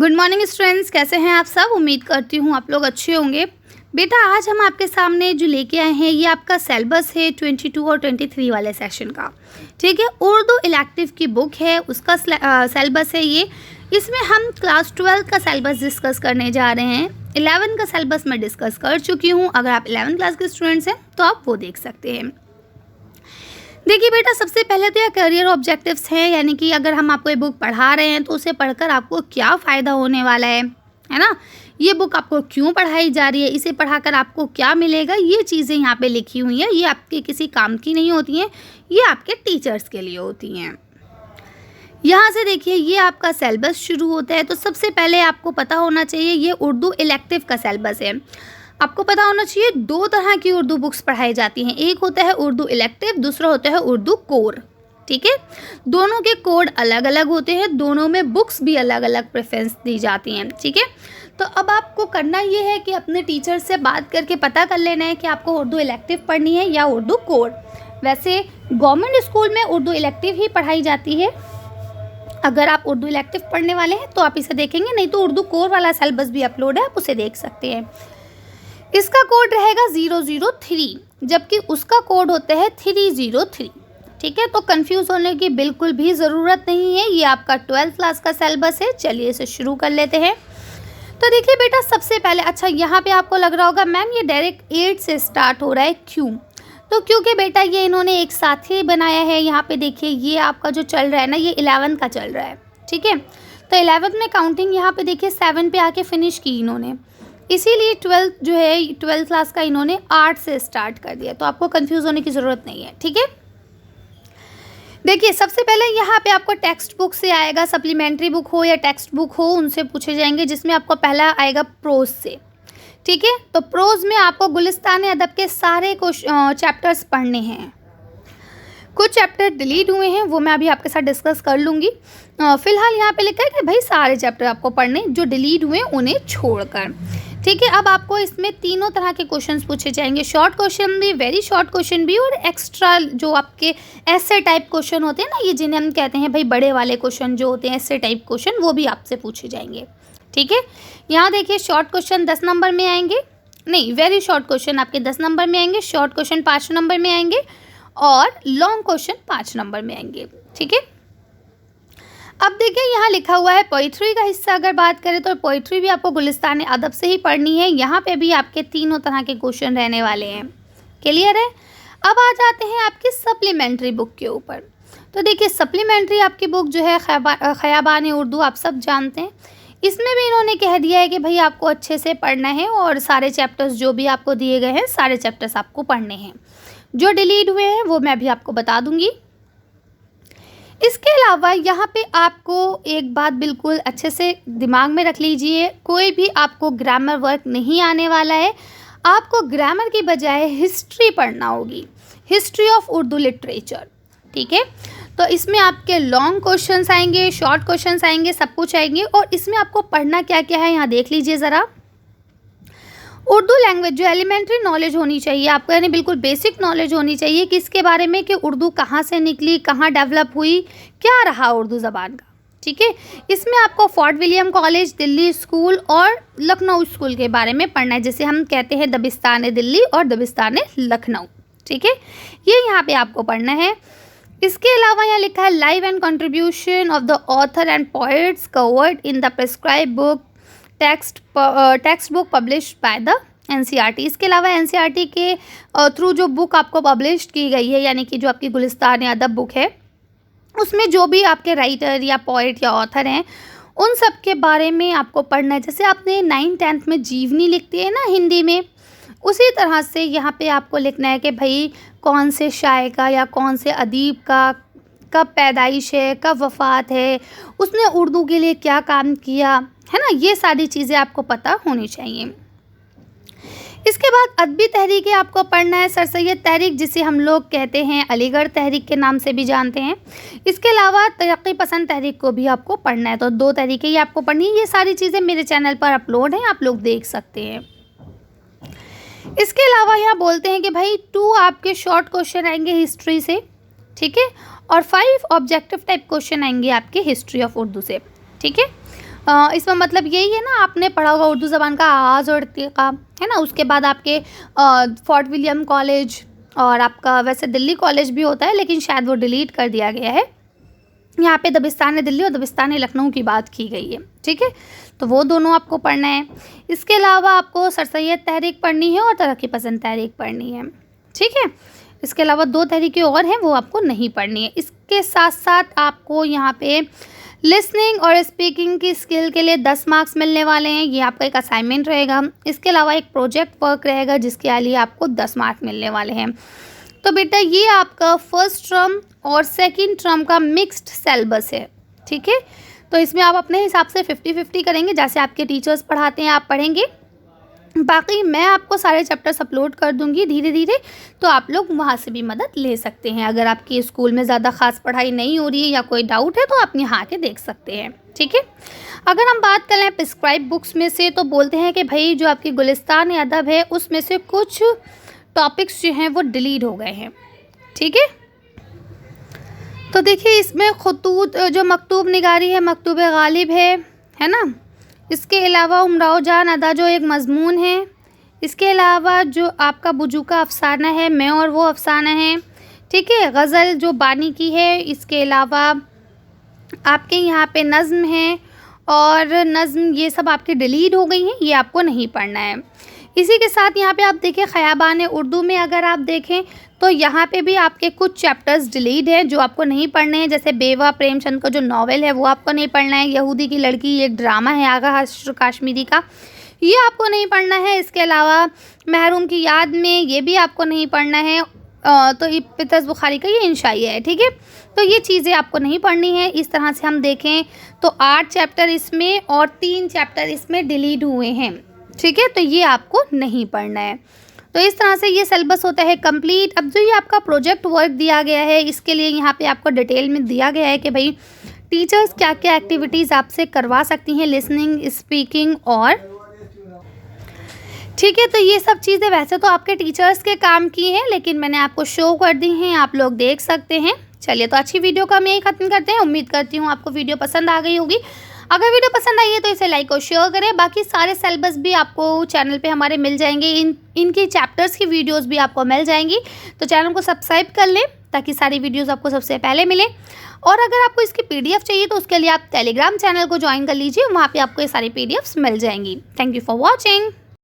Good morning students, कैसे हैं आप सब। उम्मीद करती हूँ आप लोग अच्छे होंगे। बेटा आज हम आपके सामने जो लेके आए हैं ये आपका सिलेबस है 22 और 23 वाले सेशन का। ठीक है, उर्दू इलेक्टिव की बुक है, उसका सिलेबस है ये। इसमें हम क्लास 12 का सिलेबस डिस्कस करने जा रहे हैं। 11 का सिलेबस मैं डिस्कस कर चुकी हूँ। अगर आप 11 क्लास के स्टूडेंट्स हैं तो आप वो देख सकते हैं। देखिए बेटा, सबसे पहले तो यह करियर ऑब्जेक्टिव्स हैं, यानी कि अगर हम आपको ये बुक पढ़ा रहे हैं तो उसे पढ़कर आपको क्या फ़ायदा होने वाला है ना। ये बुक आपको क्यों पढ़ाई जा रही है, इसे पढ़ाकर आपको क्या मिलेगा, ये चीज़ें यहाँ पे लिखी हुई हैं। ये आपके किसी काम की नहीं होती हैं, ये आपके टीचर्स के लिए होती हैं। यहाँ से देखिए ये आपका सिलेबस शुरू होता है। तो सबसे पहले आपको पता होना चाहिए ये उर्दू इलेक्टिव का सिलेबस है। आपको पता होना चाहिए दो तरह की उर्दू बुक्स पढ़ाई जाती हैं, एक होता है उर्दू इलेक्टिव, दूसरा होता है उर्दू कोर। ठीक है, दोनों के कोड अलग अलग होते हैं, दोनों में बुक्स भी अलग अलग प्रेफरेंस दी जाती हैं। ठीक है, तो अब आपको करना ये है कि अपने टीचर से बात करके पता कर लेना है कि आपको उर्दू इलेक्टिव पढ़नी है या उर्दू कोर। वैसे गवर्नमेंट स्कूल में उर्दू इलेक्टिव ही पढ़ाई जाती है। अगर आप उर्दू इलेक्टिव पढ़ने वाले हैं तो आप इसे देखेंगे, नहीं तो उर्दू कोर वाला सिलेबस भी अपलोड है, आप उसे देख सकते हैं। इसका कोड रहेगा 003, जबकि उसका कोड होता है 303। ठीक है, तो कंफ्यूज होने की बिल्कुल भी ज़रूरत नहीं है। ये आपका 12th क्लास का सिलेबस है। चलिए इसे शुरू कर लेते हैं। तो देखिए बेटा, सबसे पहले अच्छा यहाँ पे आपको लग रहा होगा मैम ये डायरेक्ट 8 से स्टार्ट हो रहा है, क्यों? तो क्योंकि बेटा ये इन्होंने एक साथ ही बनाया है। यहाँ पे देखिए ये आपका जो चल रहा है ना, ये 11 का चल रहा है। ठीक है, तो 11 में काउंटिंग यहाँ पे देखिए 7 पे आके फिनिश की इन्होंने, इसीलिए 12 जो है 12th क्लास का इन्होंने 8 से स्टार्ट कर दिया। तो आपको कंफ्यूज होने की ज़रूरत नहीं है। ठीक है, देखिए सबसे पहले यहाँ पे आपको टेक्स्ट बुक से आएगा, सप्लीमेंट्री बुक हो या टेक्स्ट बुक हो उनसे पूछे जाएंगे, जिसमें आपको पहला आएगा प्रोज से। ठीक है, तो प्रोज में आपको गुलिस्तान अदब के सारे चैप्टर्स पढ़ने हैं। कुछ चैप्टर डिलीट हुए हैं, वो मैं अभी आपके साथ डिस्कस कर लूँगी। फ़िलहाल यहाँ पे लिखा है कि भाई सारे चैप्टर आपको पढ़ने, जो डिलीट हुए उन्हें छोड़कर। ठीक है, अब आपको इसमें तीनों तरह के क्वेश्चंस पूछे जाएंगे, शॉर्ट क्वेश्चन भी, वेरी शॉर्ट क्वेश्चन भी, और एक्स्ट्रा जो आपके ऐसे टाइप क्वेश्चन होते हैं ना, ये जिन्हें हम कहते हैं भाई बड़े वाले क्वेश्चन जो होते हैं ऐसे टाइप क्वेश्चन, वो भी आपसे पूछे जाएंगे। ठीक है, यहाँ देखिए शॉर्ट क्वेश्चन 10 नंबर में आएंगे, नहीं वेरी शॉर्ट क्वेश्चन आपके 10 नंबर में आएंगे, शॉर्ट क्वेश्चन 5 नंबर में आएंगे और लॉन्ग क्वेश्चन 5 नंबर में आएंगे। ठीक है, अब देखिए यहाँ लिखा हुआ है पोइट्री का हिस्सा। अगर बात करें तो पोइट्री भी आपको गुलिस्तान अदब से ही पढ़नी है। यहाँ पे भी आपके तीनों तरह के क्वेश्चन रहने वाले हैं। क्लियर है? अब आ जाते हैं आपकी सप्लीमेंट्री बुक के ऊपर। तो देखिए सप्लीमेंट्री आपकी बुक जो है खयाबान उर्दू, आप सब जानते हैं। इसमें भी इन्होंने कह दिया है कि भाई आपको अच्छे से पढ़ना है और सारे चैप्टर्स जो भी आपको दिए गए हैं सारे चैप्टर्स आपको पढ़ने हैं। जो डिलीट हुए हैं वो मैं भी आपको बता दूंगी। इसके अलावा यहाँ पे आपको एक बात बिल्कुल अच्छे से दिमाग में रख लीजिए, कोई भी आपको ग्रामर वर्क नहीं आने वाला है। आपको ग्रामर की बजाय हिस्ट्री पढ़ना होगी, हिस्ट्री ऑफ उर्दू लिटरेचर। ठीक है, तो इसमें आपके लॉन्ग क्वेश्चंस आएंगे, शॉर्ट क्वेश्चंस आएंगे, सब कुछ आएंगे। और इसमें आपको पढ़ना क्या क्या है यहाँ देख लीजिए ज़रा। उर्दू लैंग्वेज जो एलिमेंट्री नॉलेज होनी चाहिए आपको, यानी बिल्कुल बेसिक नॉलेज होनी चाहिए किसके बारे में, कि उर्दू कहाँ से निकली, कहाँ डेवलप हुई, क्या रहा उर्दू ज़बान का। ठीक है, इसमें आपको fort William college, Delhi school और लखनऊ स्कूल के बारे में पढ़ना है, जिसे हम कहते हैं दबिस्तान दिल्ली और दबिस्तान लखनऊ। ठीक है, ये यहाँ पे आपको पढ़ना है। इसके अलावा यहाँ लिखा है live and contribution of the author and poets covered in the prescribe book text book published by the NCERT. इसके अलावा एनसीईआरटी के थ्रू जो बुक आपको पब्लिश की गई है, यानी कि जो आपकी गुलिस्तान अदब बुक है, उसमें जो भी आपके राइटर या पोइट या ऑथर हैं उन सब के बारे में आपको पढ़ना है। जैसे आपने 9th-10th में जीवनी लिखती है ना हिंदी में, उसी तरह से यहाँ पे आपको लिखना है कि भाई कौन से शायर का या कौन से अदीब का कब पैदाइश है, कब वफ़ात है, उसने उर्दू के लिए क्या काम किया है ना, ये सारी चीज़ें आपको पता होनी चाहिए। इसके बाद अदबी तहरीकें आपको पढ़ना है, सर सैयद तहरीक जिसे हम लोग कहते हैं अलीगढ़ तहरीक के नाम से भी जानते हैं। इसके अलावा तरक्की पसंद तहरीक को भी आपको पढ़ना है। तो 2 तहरीकें ये आपको पढ़नी है। ये सारी चीज़ें मेरे चैनल पर अपलोड हैं, आप लोग देख सकते हैं। इसके अलावा यहाँ बोलते हैं कि भाई 2 आपके शॉर्ट क्वेश्चन आएंगे हिस्ट्री से। ठीक है, और 5 ऑब्जेक्टिव टाइप क्वेश्चन आएंगे आपके हिस्ट्री ऑफ उर्दू से। ठीक है, इसमें मतलब यही है ना, आपने पढ़ा होगा उर्दू ज़बान का आगाज़ और इर्तिक़ा, है ना। उसके बाद आपके फोर्ट विलियम कॉलेज और आपका वैसे दिल्ली कॉलेज भी होता है, लेकिन शायद वो डिलीट कर दिया गया है। यहाँ पे दबिस्तान दिल्ली और दबिस्तान लखनऊ की बात की गई है, ठीक है। तो वो दोनों आपको पढ़ना है। इसके अलावा आपको सर सैयद तहरीक पढ़नी है और तरक्की पसंद तहरीक पढ़नी है, ठीक है। इसके अलावा 2 तहरीकें और हैं, वो आपको नहीं पढ़नी है। इसके साथ साथ आपको यहाँ पे लिसनिंग और स्पीकिंग की स्किल के लिए 10 मार्क्स मिलने वाले हैं। ये आपका एक असाइनमेंट रहेगा। इसके अलावा एक प्रोजेक्ट वर्क रहेगा जिसके लिए आपको 10 मार्क्स मिलने वाले हैं। तो बेटा ये आपका फर्स्ट टर्म और सेकंड टर्म का मिक्स्ड सिलेबस है, ठीक है। तो इसमें आप अपने हिसाब से 50-50 करेंगे, जैसे आपके टीचर्स पढ़ाते हैं आप पढ़ेंगे। बाकी मैं आपको सारे चैप्टर्स अपलोड कर दूंगी धीरे धीरे, तो आप लोग वहाँ से भी मदद ले सकते हैं। अगर आपकी स्कूल में ज़्यादा खास पढ़ाई नहीं हो रही है या कोई डाउट है तो आप यहाँ के देख सकते हैं, ठीक है। अगर हम बात करें प्रिस्क्राइब बुक्स में से, तो बोलते हैं कि भाई जो आपकी गुलिस्तान अदब है उसमें से कुछ टॉपिक्स जो हैं वो डिलीट हो गए हैं, ठीक है। तो देखिए इसमें खुतूत जो मकतूब निगारी है, मकतूब गालिब है ना। इसके अलावा उमराव जान अदा जो एक मज़मून है। इसके अलावा जो आपका बुजू का अफ़साना है, मैं और वो अफ़साना है, ठीक है। गज़ल जो बानी की है। इसके अलावा आपके यहाँ पे नज़्म है और नज़्म ये सब आपकी डिलीट हो गई हैं, ये आपको नहीं पढ़ना है। इसी के साथ यहाँ पे आप देखें ख़याबान उर्दू में अगर आप देखें तो यहाँ पे भी आपके कुछ चैप्टर्स डिलीट हैं जो आपको नहीं पढ़ने हैं। जैसे बेवा प्रेमचंद का जो नावल है वो आपको नहीं पढ़ना है। यहूदी की लड़की एक ड्रामा है आगा हश्र काश्मीरी का, ये आपको नहीं पढ़ना है। इसके अलावा महरूम की याद में, ये भी आपको नहीं पढ़ना है। तो इब्तिदास बुखारी का ये इंशाइया है, ठीक है। तो ये चीज़ें आपको नहीं पढ़नी है। इस तरह से हम देखें तो 8 चैप्टर इसमें और 3 चैप्टर इसमें डिलीट हुए हैं, ठीक है। तो ये आपको नहीं पढ़ना है। तो इस तरह से ये सिलेबस होता है कंप्लीट। अब जो ये आपका प्रोजेक्ट वर्क दिया गया है, इसके लिए यहाँ पे आपको डिटेल में दिया गया है कि भाई टीचर्स क्या क्या एक्टिविटीज़ आपसे करवा सकती हैं, लिसनिंग, स्पीकिंग और, ठीक है। तो ये सब चीज़ें वैसे तो आपके टीचर्स के काम की हैं, लेकिन मैंने आपको शो कर दी हैं, आप लोग देख सकते हैं। चलिए तो अच्छी वीडियो का हम यही ख़त्म करते हैं। उम्मीद करती हूँ आपको वीडियो पसंद आ गई होगी। अगर वीडियो पसंद आई है तो इसे लाइक और शेयर करें। बाकी सारे सिलेबस भी आपको चैनल पे हमारे मिल जाएंगे, इनकी चैप्टर्स की वीडियोस भी आपको मिल जाएंगी। तो चैनल को सब्सक्राइब कर लें ताकि सारी वीडियोस आपको सबसे पहले मिले। और अगर आपको इसकी PDF चाहिए तो उसके लिए आप टेलीग्राम चैनल को ज्वाइन कर लीजिए, वहाँ पर आपको ये सारी PDFs मिल जाएंगी। Thank you for watching.